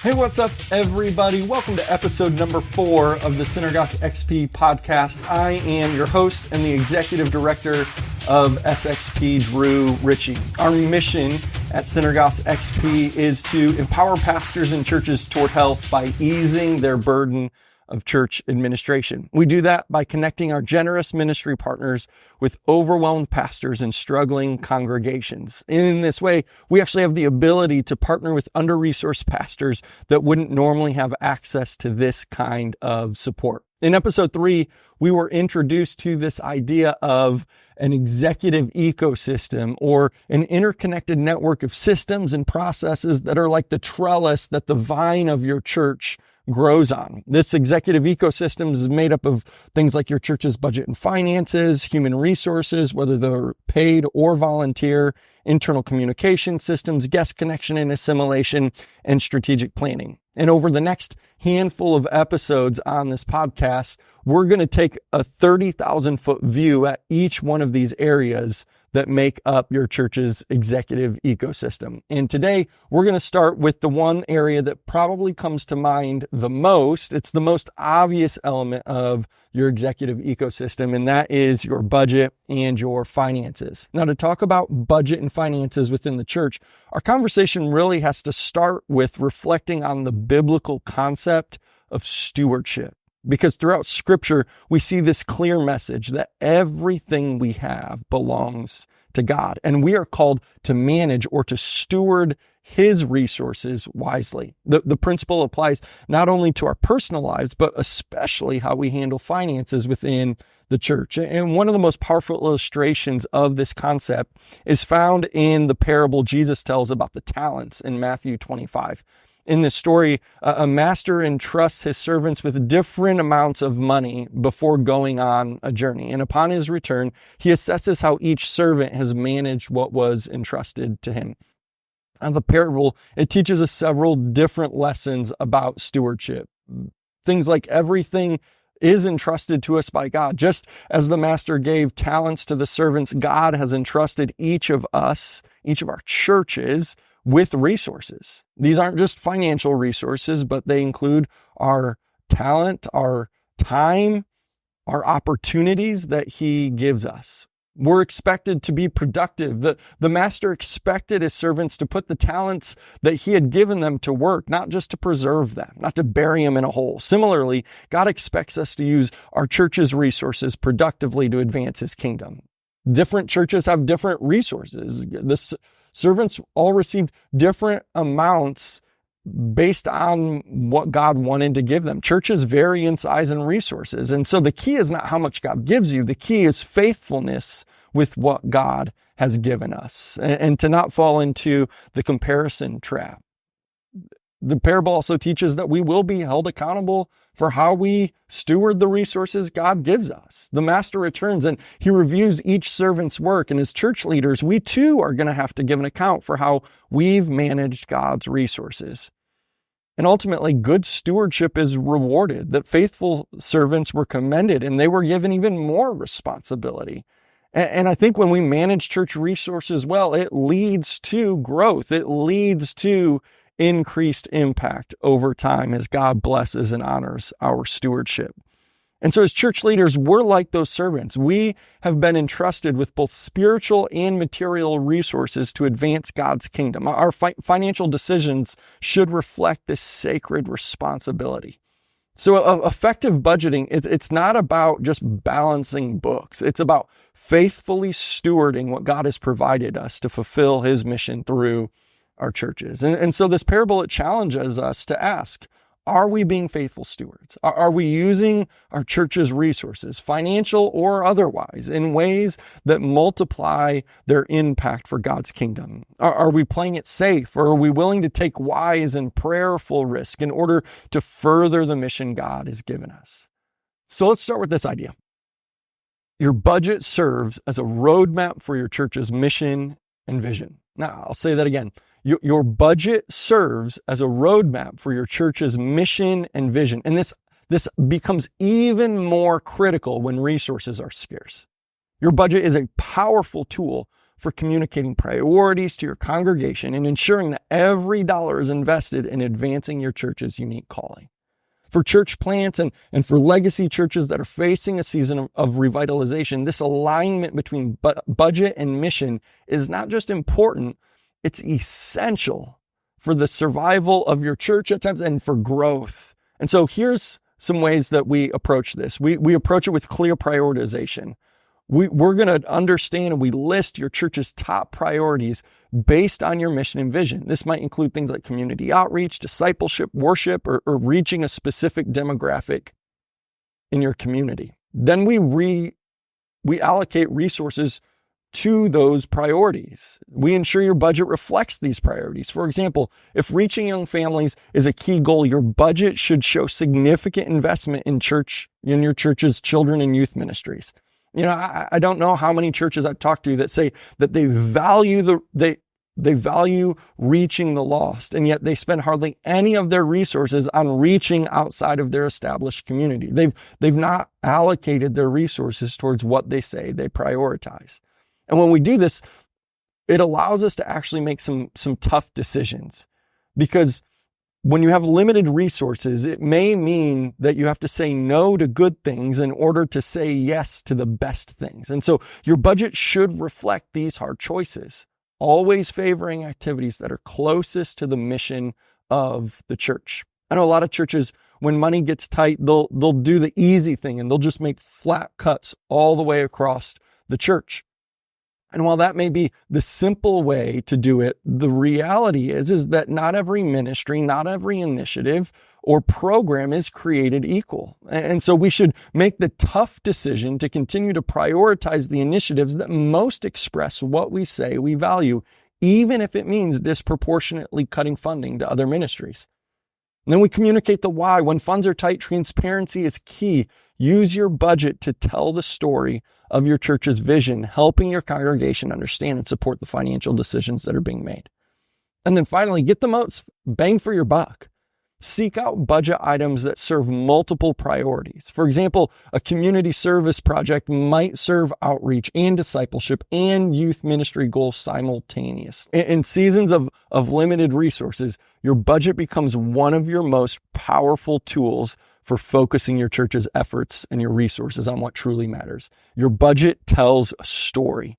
Hey, what's up, everybody? Welcome to episode number 4 of the Synergos XP podcast. I am your host and the executive director of SXP, Drew Richey. Our mission at Synergos XP is to empower pastors and churches toward health by easing their burden of church administration. We do that by connecting our generous ministry partners with overwhelmed pastors and struggling congregations. In this way, we actually have the ability to partner with under-resourced pastors that wouldn't normally have access to this kind of support. In episode 3, we were introduced to this idea of an executive ecosystem, or an interconnected network of systems and processes that are like the trellis that the vine of your church grows on. This executive ecosystem is made up of things like your church's budget and finances, human resources, whether they're paid or volunteer, internal communication systems, guest connection and assimilation, and strategic planning. And over the next handful of episodes on this podcast, we're going to take a 30,000-foot view at each one of these areas that make up your church's executive ecosystem. And today, we're going to start with the one area that probably comes to mind the most. It's the most obvious element of your executive ecosystem, and that is your budget and your finances. Now, to talk about budget and finances within the church, our conversation really has to start with reflecting on the biblical concept of stewardship. Because throughout Scripture, we see this clear message that everything we have belongs to God, and we are called to manage or to steward His resources wisely. The principle applies not only to our personal lives, but especially how we handle finances within the church. And one of the most powerful illustrations of this concept is found in the parable Jesus tells about the talents in Matthew 25. In this story, a master entrusts his servants with different amounts of money before going on a journey. And upon his return, he assesses how each servant has managed what was entrusted to him. Now, the parable, it teaches us several different lessons about stewardship. Things like everything is entrusted to us by God. Just as the master gave talents to the servants, God has entrusted each of us, each of our churches, with resources. These aren't just financial resources, but they include our talent, our time, our opportunities that He gives us. We're expected to be productive. The master expected his servants to put the talents that he had given them to work, not just to preserve them, not to bury them in a hole. Similarly, God expects us to use our church's resources productively to advance His kingdom. Different churches have different resources. The servants all received different amounts based on what God wanted to give them. Churches vary in size and resources. And so the key is not how much God gives you. The key is faithfulness with what God has given us, and to not fall into the comparison trap. The parable also teaches that we will be held accountable for how we steward the resources God gives us. The master returns and he reviews each servant's work, and as church leaders, we too are going to have to give an account for how we've managed God's resources. And ultimately, good stewardship is rewarded, that faithful servants were commended and they were given even more responsibility. And I think when we manage church resources well, it leads to growth. It leads to increased impact over time as God blesses and honors our stewardship. And so as church leaders, we're like those servants. We have been entrusted with both spiritual and material resources to advance God's kingdom. Our financial decisions should reflect this sacred responsibility. So effective budgeting, it's not about just balancing books. It's about faithfully stewarding what God has provided us to fulfill His mission through our churches. And so this parable, it challenges us to ask, are we being faithful stewards? Are we using our church's resources, financial or otherwise, in ways that multiply their impact for God's kingdom? Are we playing it safe, or are we willing to take wise and prayerful risk in order to further the mission God has given us? So let's start with this idea. Your budget serves as a roadmap for your church's mission and vision. Now, I'll say that again. Your budget serves as a roadmap for your church's mission and vision. And this becomes even more critical when resources are scarce. Your budget is a powerful tool for communicating priorities to your congregation and ensuring that every dollar is invested in advancing your church's unique calling. For church plants and for legacy churches that are facing a season of revitalization, this alignment between budget and mission is not just important, it's essential for the survival of your church at times and for growth. And so here's some ways that we approach this. We approach it with clear prioritization. We're going to understand and we list your church's top priorities based on your mission and vision. This might include things like community outreach, discipleship, worship, or reaching a specific demographic in your community. Then we allocate resources to those priorities. We ensure your budget reflects these priorities. For example, if reaching young families is a key goal, your budget should show significant investment in your church's children and youth ministries. You know, I don't know how many churches I've talked to that say that they value they value reaching the lost, and yet they spend hardly any of their resources on reaching outside of their established community. They've not allocated their resources towards what they say they prioritize. And when we do this, it allows us to actually make some tough decisions, because when you have limited resources, it may mean that you have to say no to good things in order to say yes to the best things. And so your budget should reflect these hard choices, always favoring activities that are closest to the mission of the church. I know a lot of churches, when money gets tight, they'll do the easy thing and they'll just make flat cuts all the way across the church. And while that may be the simple way to do it, the reality is that not every ministry, not every initiative or program is created equal. And so we should make the tough decision to continue to prioritize the initiatives that most express what we say we value, even if it means disproportionately cutting funding to other ministries. And then we communicate the why. When funds are tight, transparency is key. Use your budget to tell the story of your church's vision, helping your congregation understand and support the financial decisions that are being made. And then finally, get the most bang for your buck. Seek out budget items that serve multiple priorities. For example, a community service project might serve outreach and discipleship and youth ministry goals simultaneously. In seasons of limited resources, your budget becomes one of your most powerful tools for focusing your church's efforts and your resources on what truly matters. Your budget tells a story.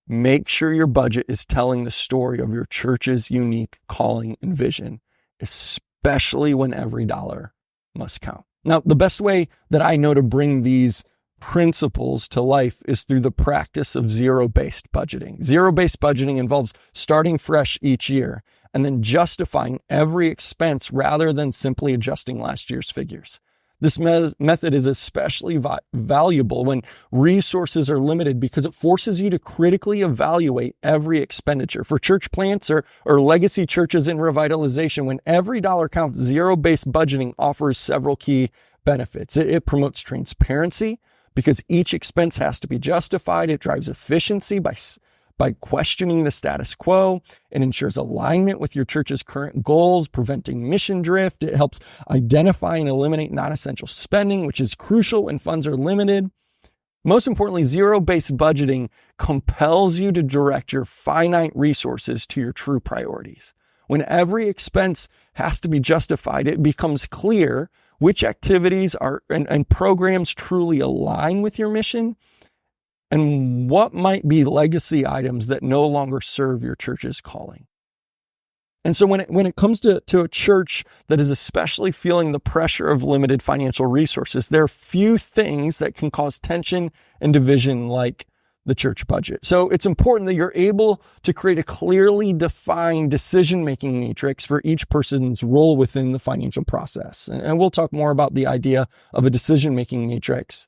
Make sure your budget is telling the story of your church's unique calling and vision, especially when every dollar must count. Now, the best way that I know to bring these principles to life is through the practice of zero-based budgeting. Zero-based budgeting involves starting fresh each year and then justifying every expense rather than simply adjusting last year's figures. This method is especially valuable when resources are limited because it forces you to critically evaluate every expenditure. For church plants or legacy churches in revitalization, when every dollar counts, zero-based budgeting offers several key benefits. It promotes transparency because each expense has to be justified. It drives efficiency by questioning the status quo. It ensures alignment with your church's current goals, preventing mission drift. It helps identify and eliminate non-essential spending, which is crucial when funds are limited. Most importantly, zero-based budgeting compels you to direct your finite resources to your true priorities. When every expense has to be justified, it becomes clear which activities and programs truly align with your mission, and what might be legacy items that no longer serve your church's calling. And so when it comes to a church that is especially feeling the pressure of limited financial resources, there are few things that can cause tension and division like the church budget. So it's important that you're able to create a clearly defined decision-making matrix for each person's role within the financial process. And we'll talk more about the idea of a decision-making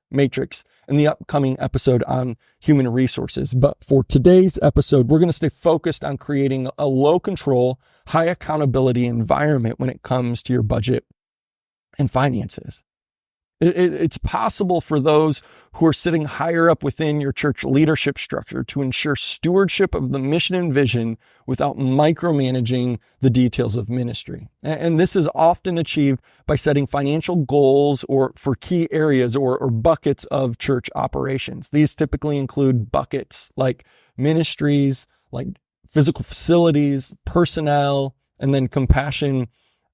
matrix in the upcoming episode on human resources. But for today's episode, we're going to stay focused on creating a low-control, high accountability environment when it comes to your budget and finances. It's possible for those who are sitting higher up within your church leadership structure to ensure stewardship of the mission and vision without micromanaging the details of ministry. And this is often achieved by setting financial goals or for key areas or buckets of church operations. These typically include buckets like ministries, like physical facilities, personnel, and then compassion,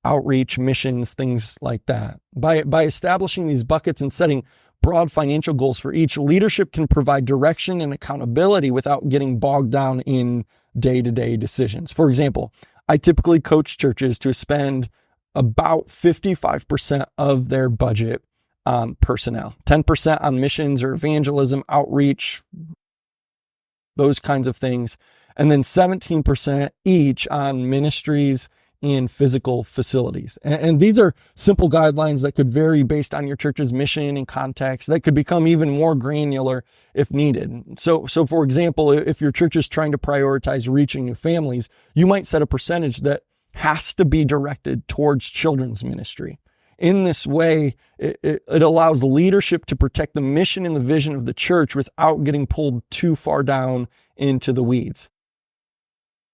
outreach, missions, things like that. By establishing these buckets and setting broad financial goals for each, leadership can provide direction and accountability without getting bogged down in day-to-day decisions. For example, I typically coach churches to spend about 55% of their budget on personnel, 10% on missions or evangelism, outreach, those kinds of things, and then 17% each on ministries in physical facilities. And these are simple guidelines that could vary based on your church's mission and context, that could become even more granular if needed. So for example, if your church is trying to prioritize reaching new families, you might set a percentage that has to be directed towards children's ministry. In this way, it allows leadership to protect the mission and the vision of the church without getting pulled too far down into the weeds.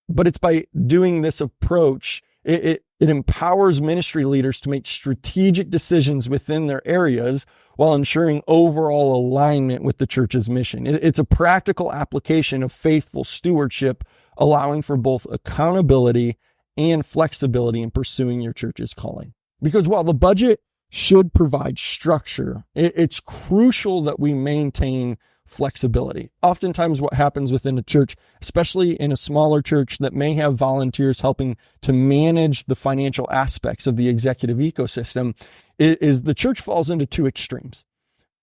But it's by doing this approach, it empowers ministry leaders to make strategic decisions within their areas while ensuring overall alignment with the church's mission. It's a practical application of faithful stewardship, allowing for both accountability and flexibility in pursuing your church's calling. Because while the budget should provide structure, it's crucial that we maintain flexibility. Oftentimes what happens within a church, especially in a smaller church that may have volunteers helping to manage the financial aspects of the executive ecosystem, is the church falls into two extremes,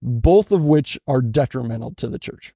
both of which are detrimental to the church.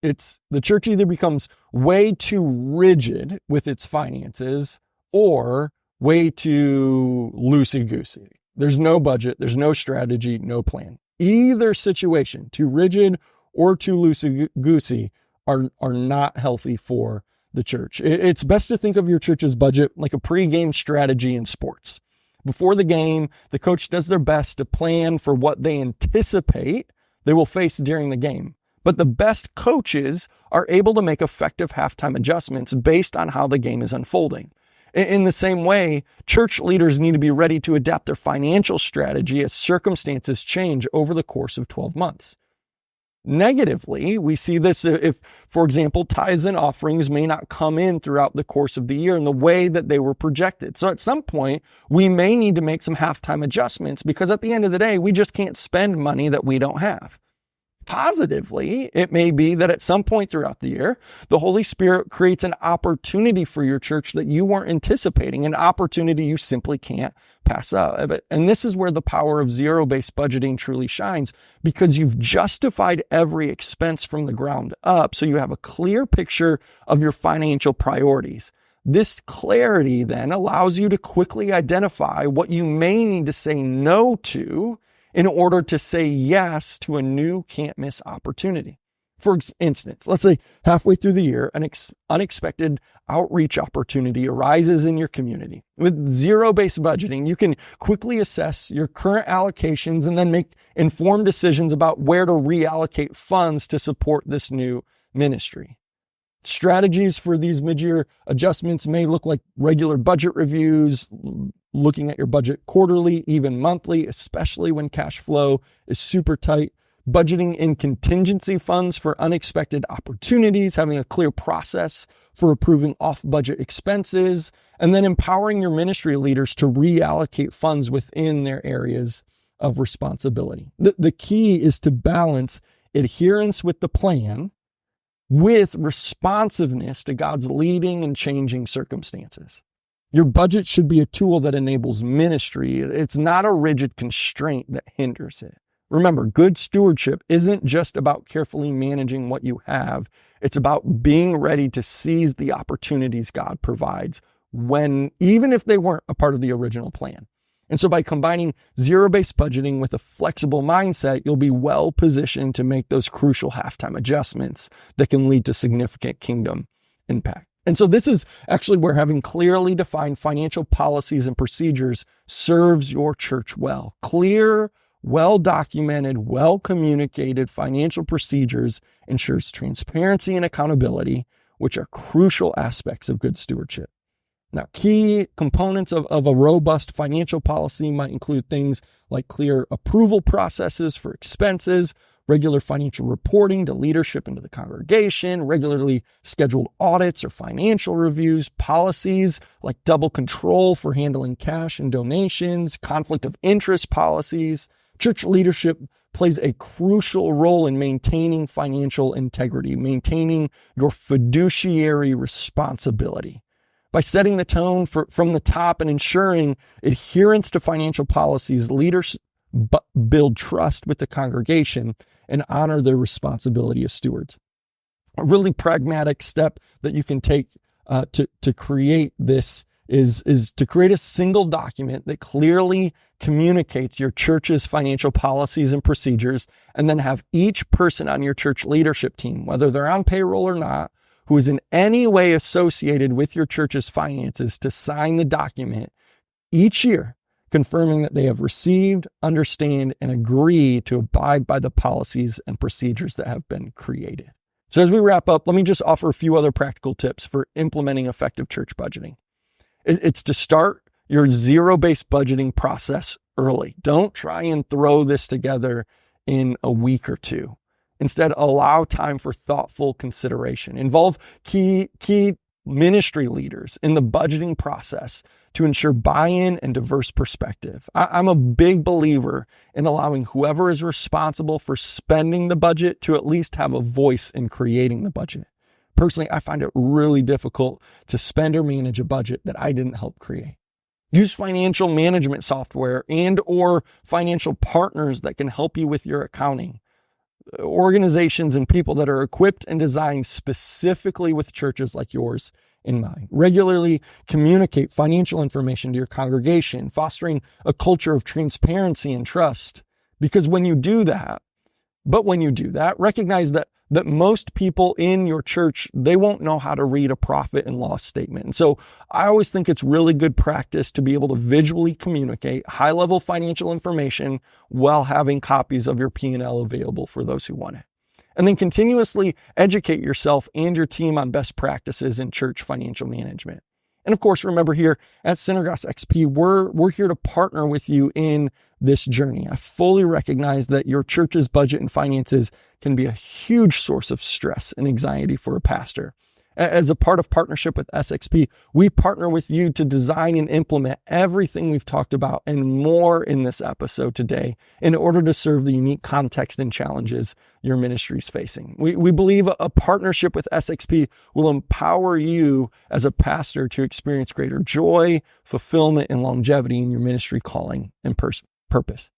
The church either becomes way too rigid with its finances or way too loosey-goosey. There's no budget, there's no strategy, no plan. Either situation, too rigid or too loosey-goosey, are not healthy for the church. It's best to think of your church's budget like a pre-game strategy in sports. Before the game, the coach does their best to plan for what they anticipate they will face during the game. But the best coaches are able to make effective halftime adjustments based on how the game is unfolding. In the same way, church leaders need to be ready to adapt their financial strategy as circumstances change over the course of 12 months. Negatively, we see this if, for example, tithes and offerings may not come in throughout the course of the year in the way that they were projected. So at some point, we may need to make some halftime adjustments because at the end of the day, we just can't spend money that we don't have. Positively, it may be that at some point throughout the year, the Holy Spirit creates an opportunity for your church that you weren't anticipating, an opportunity you simply can't pass up. And this is where the power of zero-based budgeting truly shines, because you've justified every expense from the ground up, so you have a clear picture of your financial priorities. This clarity then allows you to quickly identify what you may need to say no to in order to say yes to a new can't-miss opportunity. For instance, let's say halfway through the year, an unexpected outreach opportunity arises in your community. With zero-based budgeting, you can quickly assess your current allocations and then make informed decisions about where to reallocate funds to support this new ministry. Strategies for these mid-year adjustments may look like regular budget reviews, looking at your budget quarterly, even monthly, especially when cash flow is super tight, budgeting in contingency funds for unexpected opportunities, having a clear process for approving off-budget expenses, and then empowering your ministry leaders to reallocate funds within their areas of responsibility. The key is to balance adherence with the plan with responsiveness to God's leading and changing circumstances. Your budget should be a tool that enables ministry. It's not a rigid constraint that hinders it. Remember, good stewardship isn't just about carefully managing what you have. It's about being ready to seize the opportunities God provides even if they weren't a part of the original plan. And so by combining zero-based budgeting with a flexible mindset, you'll be well positioned to make those crucial halftime adjustments that can lead to significant kingdom impact. And so this is actually where having clearly defined financial policies and procedures serves your church well. Clear, well-documented, well-communicated financial procedures ensures transparency and accountability, which are crucial aspects of good stewardship. Now, key components of a robust financial policy might include things like clear approval processes for expenses, regular financial reporting to leadership and to the congregation, regularly scheduled audits or financial reviews, policies like double control for handling cash and donations, conflict of interest policies. Church leadership plays a crucial role in maintaining financial integrity, maintaining your fiduciary responsibility. By setting the tone from the top and ensuring adherence to financial policies, leaders build trust with the congregation and honor their responsibility as stewards. A really pragmatic step that you can take to create this is to create a single document that clearly communicates your church's financial policies and procedures, and then have each person on your church leadership team, whether they're on payroll or not, who is in any way associated with your church's finances, to sign the document each year, confirming that they have received, understand, and agree to abide by the policies and procedures that have been created. So as we wrap up, let me just offer a few other practical tips for implementing effective church budgeting. It's to start your zero-based budgeting process early. Don't try and throw this together in a week or two. Instead, allow time for thoughtful consideration. Involve key ministry leaders in the budgeting process to ensure buy-in and diverse perspective. I'm a big believer in allowing whoever is responsible for spending the budget to at least have a voice in creating the budget. Personally, I find it really difficult to spend or manage a budget that I didn't help create. Use financial management software and or financial partners that can help you with your accounting. Organizations and people that are equipped and designed specifically with churches like yours in mind. Regularly communicate financial information to your congregation, fostering a culture of transparency and trust. Because when you do that, recognize that most people in your church, they won't know how to read a profit and loss statement. And so I always think it's really good practice to be able to visually communicate high-level financial information while having copies of your P&L available for those who want it. And then continuously educate yourself and your team on best practices in church financial management. And of course, remember here at Synergos XP, we're here to partner with you in this journey. I fully recognize that your church's budget and finances can be a huge source of stress and anxiety for a pastor. As a part of partnership with SXP, we partner with you to design and implement everything we've talked about and more in this episode today in order to serve the unique context and challenges your ministry is facing. We believe a partnership with SXP will empower you as a pastor to experience greater joy, fulfillment, and longevity in your ministry calling and purpose.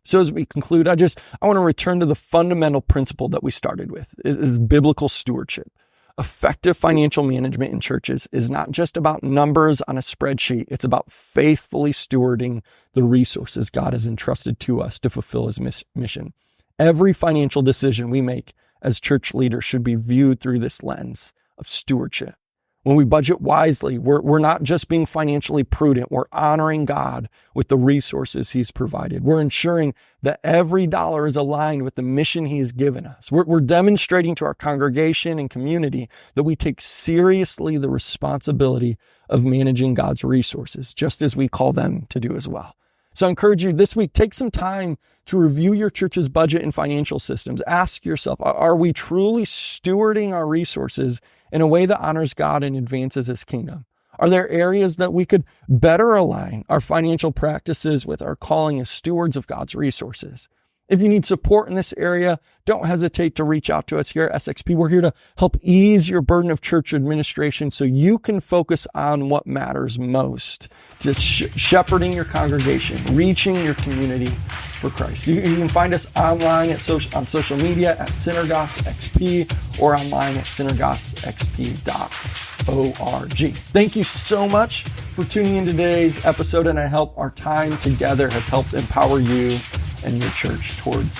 So as we conclude, I want to return to the fundamental principle that we started with, is biblical stewardship. Effective financial management in churches is not just about numbers on a spreadsheet. It's about faithfully stewarding the resources God has entrusted to us to fulfill his mission. Every financial decision we make as church leaders should be viewed through this lens of stewardship. When we budget wisely, we're not just being financially prudent. We're honoring God with the resources he's provided. We're ensuring that every dollar is aligned with the mission he's given us. We're demonstrating to our congregation and community that we take seriously the responsibility of managing God's resources, just as we call them to do as well. So I encourage you this week, take some time to review your church's budget and financial systems. Ask yourself, are we truly stewarding our resources in a way that honors God and advances his kingdom? Are there areas that we could better align our financial practices with our calling as stewards of God's resources? If you need support in this area, don't hesitate to reach out to us here at SXP. We're here to help ease your burden of church administration so you can focus on what matters most, to shepherding your congregation, reaching your community for Christ. You can find us online on social media at Synergos XP or online at synergosxp.org. Thank you so much for tuning in today's episode, and I hope our time together has helped empower you and your church towards